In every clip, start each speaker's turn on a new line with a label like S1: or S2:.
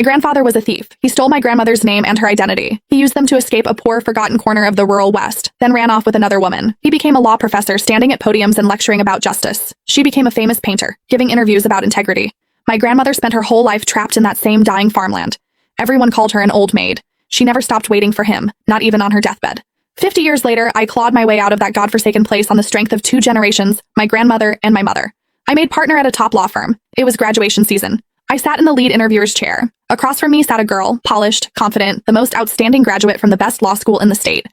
S1: My grandfather was a thief. He stole my grandmother's name and her identity. He used them to escape a poor, forgotten corner of the rural West, then ran off with another woman. He became a law professor, standing at podiums and lecturing about justice. She became a famous painter, giving interviews about integrity. My grandmother spent her whole life trapped in that same dying farmland. Everyone called her an old maid. She never stopped waiting for him, not even on her deathbed. 50 years later, I clawed my way out of that godforsaken place on the strength of 2 generations, my grandmother and my mother. I made partner at a top law firm. It was graduation season. I sat in the lead interviewer's chair. Across from me sat a girl, polished, confident, the most outstanding graduate from the best law school in the state.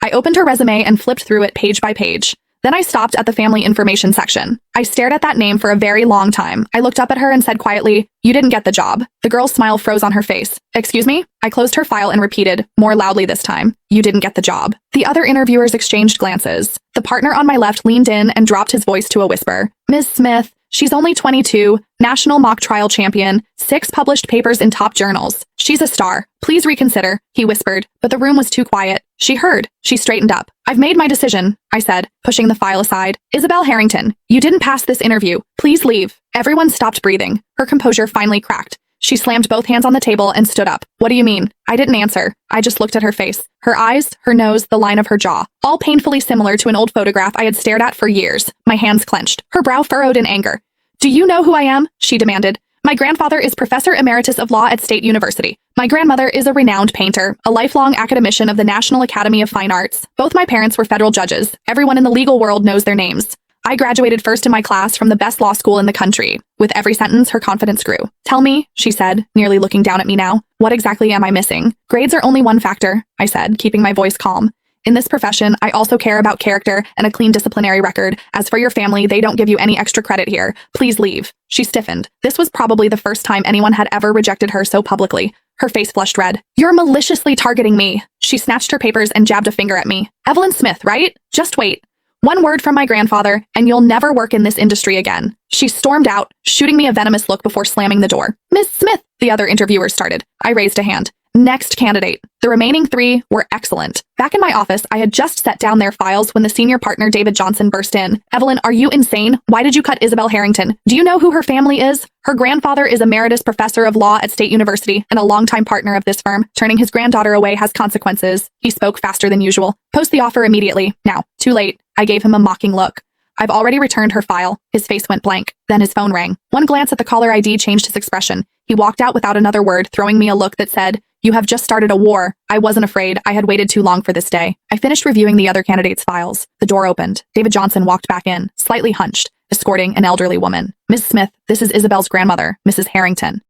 S1: I opened her resume and flipped through it page by page. Then I stopped at the family information section. I stared at that name for a very long time. I looked up at her and said quietly, "You didn't get the job." The girl's smile froze on her face. "Excuse me?" I closed her file and repeated, more loudly this time, "You didn't get the job." The other interviewers exchanged glances. The partner on my left leaned in and dropped his voice to a whisper. "Ms. Smith, she's only 22, national mock trial champion, 6 published papers in top journals. She's a star. Please reconsider," he whispered, but the room was too quiet. She heard. She straightened up. "I've made my decision," I said, pushing the file aside. "Isabel Harrington, you didn't pass this interview. Please leave." Everyone stopped breathing. Her composure finally cracked. She slammed both hands on the table and stood up. "What do you mean?" I didn't answer. I just looked at her face. Her eyes, her nose, the line of her jaw, all painfully similar to an old photograph I had stared at for years. My hands clenched. Her brow furrowed in anger. "Do you know who I am?" she demanded. "My grandfather is Professor Emeritus of Law at State University. My grandmother is a renowned painter, a lifelong academician of the National Academy of Fine Arts. Both my parents were federal judges. Everyone in the legal world knows their names. I graduated first in my class from the best law school in the country." With every sentence, her confidence grew. "Tell me," she said, nearly looking down at me now, "what exactly am I missing?" "Grades are only one factor," I said, keeping my voice calm. "In this profession, I also care about character and a clean disciplinary record. As for your family, they don't give you any extra credit here. Please leave." She stiffened. This was probably the first time anyone had ever rejected her so publicly. Her face flushed red. "You're maliciously targeting me." She snatched her papers and jabbed a finger at me. "Evelyn Smith, right? Just wait. One word from my grandfather, and you'll never work in this industry again." She stormed out, shooting me a venomous look before slamming the door. "Miss Smith," the other interviewer started. I raised a hand. "Next candidate." The remaining 3 were excellent. Back in my office, I had just set down their files when the senior partner David Johnson burst in. "Evelyn, are you insane? Why did you cut Isabel Harrington? Do you know who her family is? Her grandfather is Emeritus Professor of Law at State University and a longtime partner of this firm. Turning his granddaughter away has consequences." He spoke faster than usual. "Post the offer immediately. Now." "Too late." I gave him a mocking look. "I've already returned her file." His face went blank. Then his phone rang. One glance at the caller ID changed his expression. He walked out without another word, throwing me a look that said, "You have just started a war." I wasn't afraid. I had waited too long for this day. I finished reviewing the other candidates' files. The door opened. David Johnson walked back in, slightly hunched, escorting an elderly woman. "Ms. Smith, this is Isabel's grandmother, Mrs. Harrington."